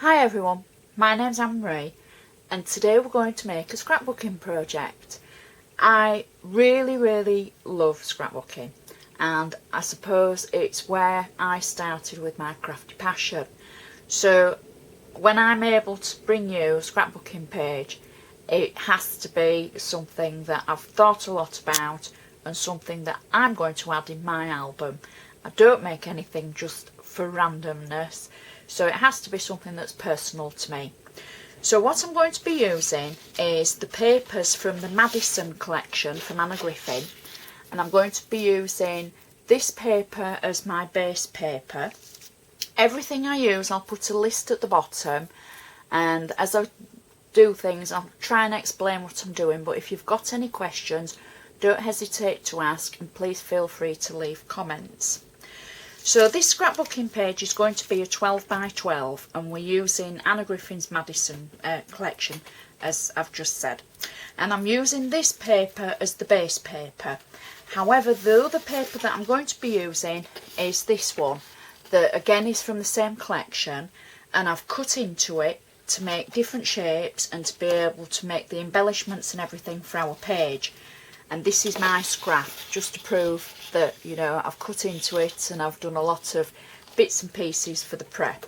Hi everyone, my name's Anna Marie and today we're going to make a scrapbooking project. I really love scrapbooking and I suppose it's where I started with my crafty passion. So when I'm able to bring you a scrapbooking page, it has to be something that I've thought a lot about and something that I'm going to add in my album. I don't make anything just for randomness, so it has to be something that's personal to me. So what I'm going to be using is the papers from the Madison Collection from Anna Griffin, and I'm going to be using this paper as my base paper. Everything I use, I'll put a list at the bottom, and as I do things I'll try and explain what I'm doing, but if you've got any questions, don't hesitate to ask and please feel free to leave comments. So this scrapbooking page is going to be a 12 by 12 and we're using Anna Griffin's Madison collection, as I've just said. And I'm using this paper as the base paper. However, the other paper that I'm going to be using is this one, that again is from the same collection, and I've cut into it to make different shapes and to be able to make the embellishments and everything for our page. And this is my scrap, just to prove that, you know, I've cut into it and I've done a lot of bits and pieces for the prep.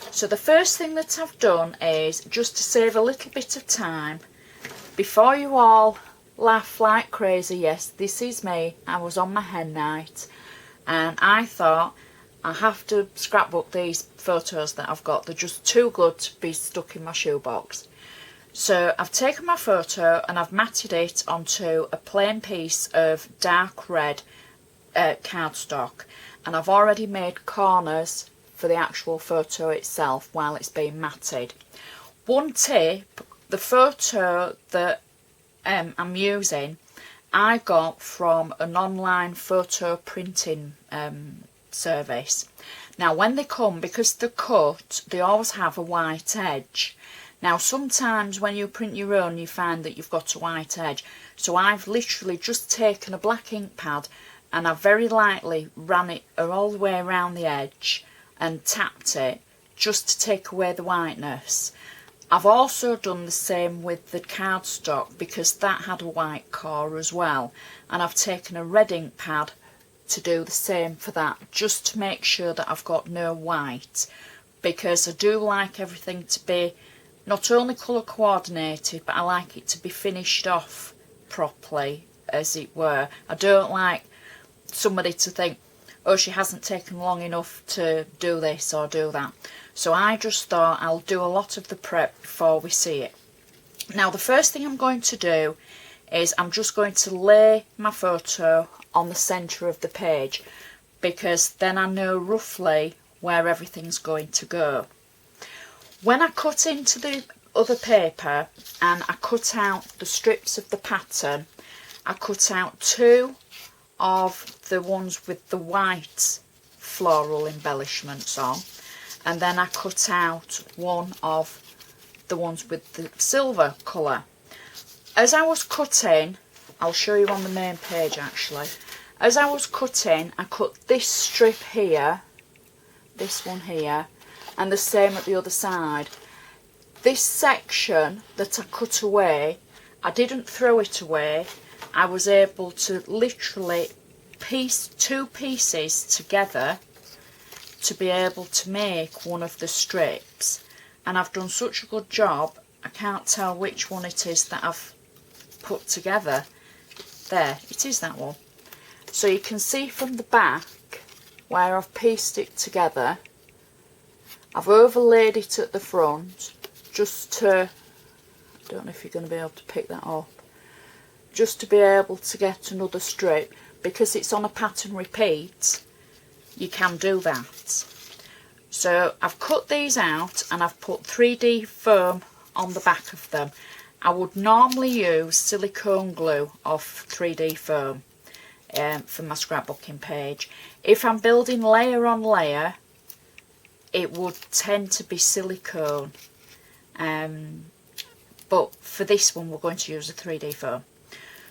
So the first thing that I've done is, just to save a little bit of time, before you all laugh like crazy, yes, this is me, I was on my hen night and I thought I have to scrapbook these photos that I've got. They're just too good to be stuck in my shoebox. So I've taken my photo and I've matted it onto a plain piece of dark red cardstock, and I've already made corners for the actual photo itself while it's being matted. One tip, the photo that I'm using I got from an online photo printing service. Now when they come, because they're cut, they always have a white edge. Now sometimes when you print your own you find that you've got a white edge, so I've literally just taken a black ink pad and I've very lightly ran it all the way around the edge and tapped it just to take away the whiteness. I've also done the same with the cardstock because that had a white core as well, and I've taken a red ink pad to do the same for that, just to make sure that I've got no white, because I do like everything to be not only colour coordinated, but I like it to be finished off properly, as it were. I don't like somebody to think, oh, she hasn't taken long enough to do this or do that. So I just thought I'll do a lot of the prep before we see it. Now the first thing I'm going to do is I'm just going to lay my photo on the centre of the page, because then I know roughly where everything's going to go. When I cut into the other paper and I cut out the strips of the pattern, I cut out two of the ones with the white floral embellishments on, and then I cut out one of the ones with the silver colour. As I was cutting, I'll show you on the main page actually, as I was cutting I cut this strip here, this one here, and the same at the other side. This section that I cut away, I didn't throw it away, I was able to literally piece two pieces together to be able to make one of the strips, and I've done such a good job I can't tell which one it is that I've put together. There, it is that one. So you can see from the back where I've pieced it together. I've overlaid it at the front just to, I don't know if you're going to be able to pick that up, just to be able to get another strip. Because it's on a pattern repeat, you can do that. So I've cut these out and I've put 3D foam on the back of them. I would normally use silicone glue off 3D foam for my scrapbooking page. If I'm building layer on layer, it would tend to be silicone, but for this one we're going to use a 3D foam.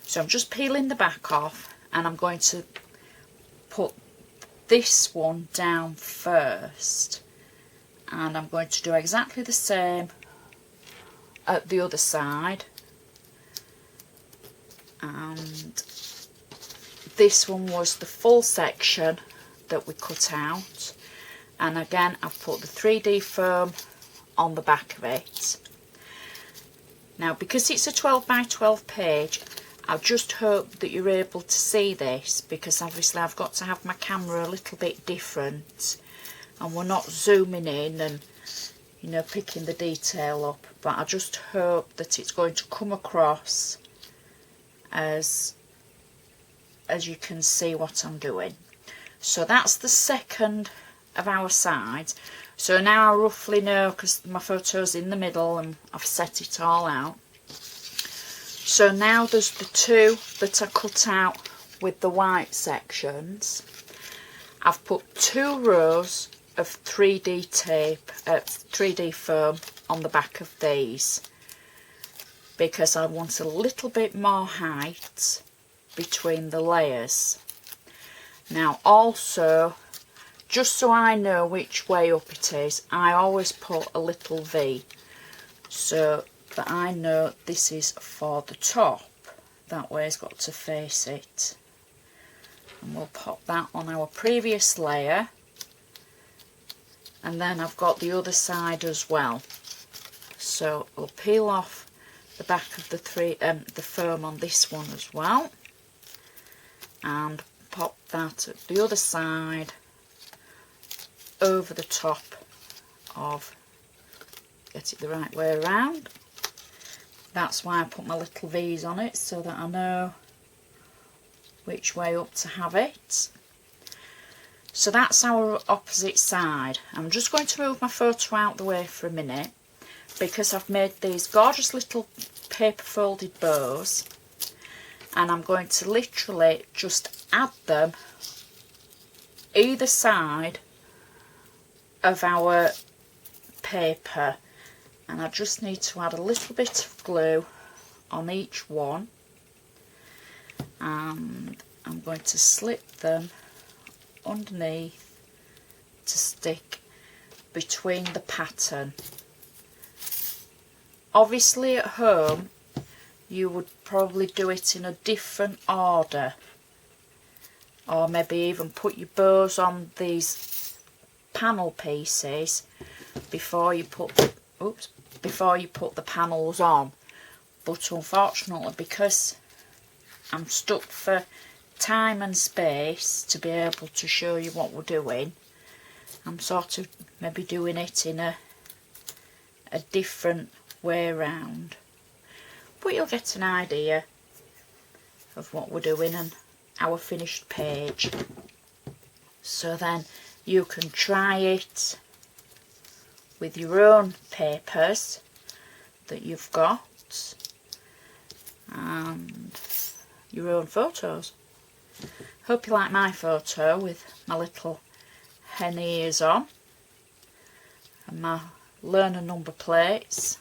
So I'm just peeling the back off and I'm going to put this one down first, and I'm going to do exactly the same at the other side. And this one was the full section that we cut out, and again I've put the 3D foam on the back of it. Now because it's a 12 by 12 page, I just hope that you're able to see this, because obviously I've got to have my camera a little bit different and we're not zooming in and, you know, picking the detail up, but I just hope that it's going to come across as you can see what I'm doing. So that's the second of our sides. So now I roughly know, because my photo's in the middle and I've set it all out. So now there's the two that I cut out with the white sections. I've put 2 rows of 3D tape, 3D foam on the back of these, because I want a little bit more height between the layers. Now also, just so I know which way up it is, I always put a little V, so that I know this is for the top. That way it's got to face it. And we'll pop that on our previous layer. And then I've got the other side as well. So I'll peel off the back of the foam on this one as well. And pop that at the other side over the top of, get it the right way around. That's why I put my little V's on it, so that I know which way up to have it. So that's our opposite side. I'm just going to move my photo out the way for a minute, because I've made these gorgeous little paper folded bows, and I'm going to literally just add them either side of our paper. And I just need to add a little bit of glue on each one, and I'm going to slip them underneath to stick between the pattern. Obviously at home you would probably do it in a different order, or maybe even put your bows on these panel pieces before you put the panels on. But unfortunately, because I'm stuck for time and space to be able to show you what we're doing, I'm sort of maybe doing it in a different way around. But you'll get an idea of what we're doing and our finished page. So then you can try it with your own papers that you've got and your own photos. Hope you like my photo with my little hen ears on and my learner number plates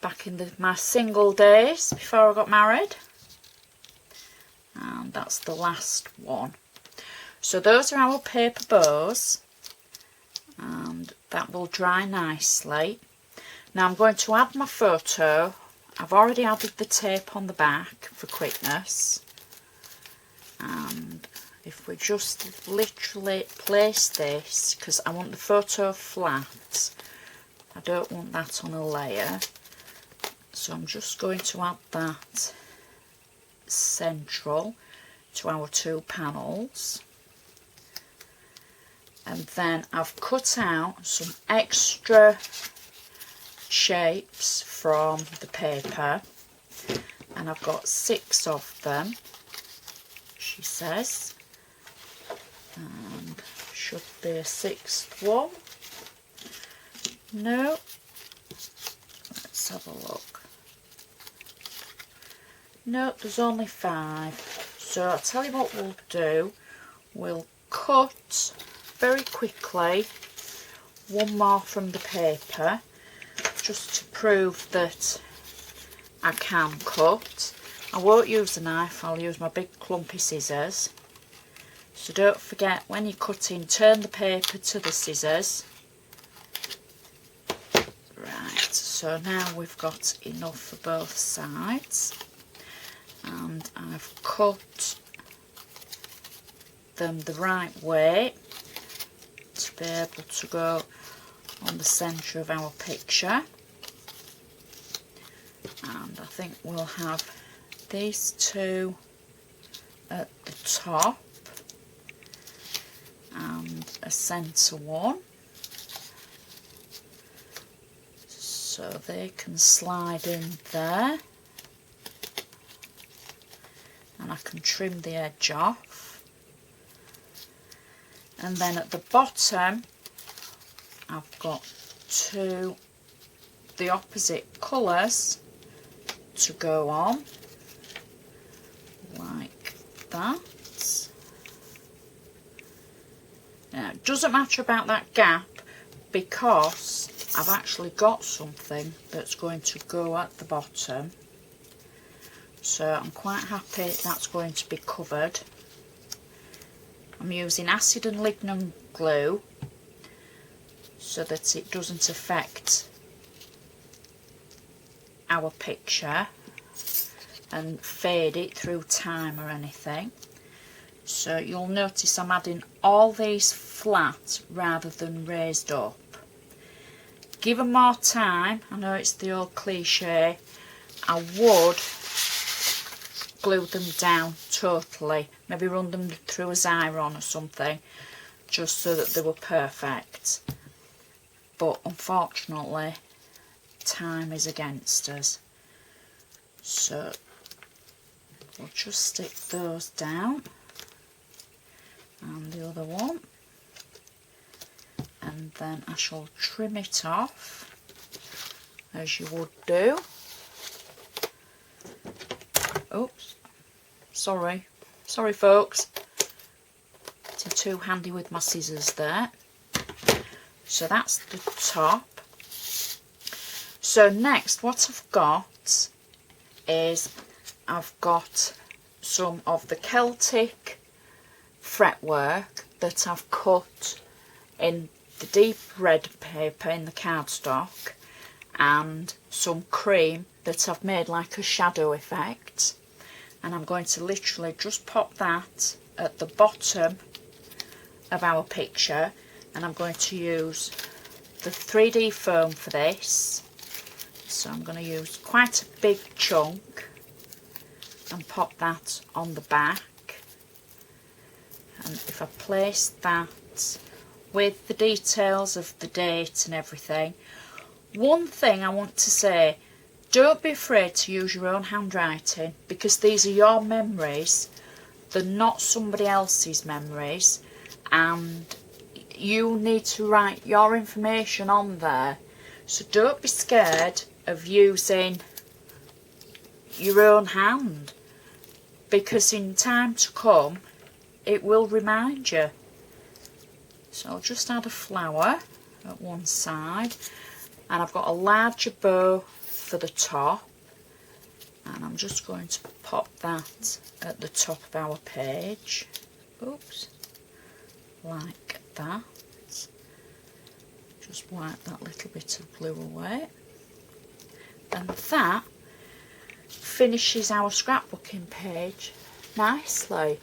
back in my single days before I got married. And that's the last one. So those are our paper bows, and that will dry nicely. Now I'm going to add my photo. I've already added the tape on the back for quickness, and if we just literally place this, because I want the photo flat, I don't want that on a layer, so I'm just going to add that central to our 2 panels. And then I've cut out some extra shapes from the paper, and I've got 6 of them, she says, and should be a 6th one. No, let's have a look. No, there's only 5. So I'll tell you what we'll do. We'll cut very quickly one more from the paper, just to prove that I can cut. I won't use a knife, I'll use my big clumpy scissors. So don't forget, when you're cutting, turn the paper to the scissors. Right, so now we've got enough for both sides, and I've cut them the right way to be able to go on the centre of our picture. And I think we'll have these two at the top and a centre one, so they can slide in there, and I can trim the edge off. And then at the bottom I've got two the opposite colours to go on, like that. Now, it doesn't matter about that gap because I've actually got something that's going to go at the bottom, so I'm quite happy that's going to be covered. I'm using acid and lignum glue so that it doesn't affect our picture and fade it through time or anything. So you'll notice I'm adding all these flat rather than raised up. Give them more time. I know it's the old cliche. I would glue them down totally, maybe run them through a Xyron or something, just so that they were perfect. But unfortunately, time is against us. So we'll just stick those down, and the other one, and then I shall trim it off as you would do. Oops, sorry folks, getting too handy with my scissors there. So that's the top. So next, what I've got is I've got some of the Celtic fretwork that I've cut in the deep red paper in the cardstock, and some cream that I've made like a shadow effect, and I'm going to literally just pop that at the bottom of our picture, and I'm going to use the 3D foam for this. So I'm going to use quite a big chunk and pop that on the back. And if I place that with the details of the date and everything, one thing I want to say, don't be afraid to use your own handwriting, because these are your memories, they're not somebody else's memories, and you need to write your information on there. So don't be scared of using your own hand, because in time to come it will remind you. So I'll just add a flower at one side, and I've got a larger bow for the top, and I'm just going to pop that at the top of our page. Oops, like that. Just wipe that little bit of glue away, and that finishes our scrapbooking page nicely.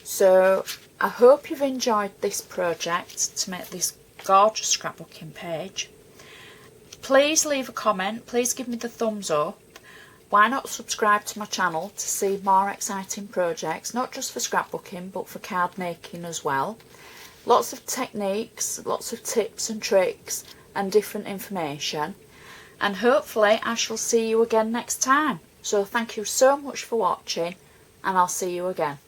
So I hope you've enjoyed this project to make this gorgeous scrapbooking page. Please leave a comment, please give me the thumbs up. Why not subscribe to my channel to see more exciting projects, not just for scrapbooking but for card making as well. Lots of techniques, lots of tips and tricks and different information, and hopefully I shall see you again next time. So thank you so much for watching, and I'll see you again.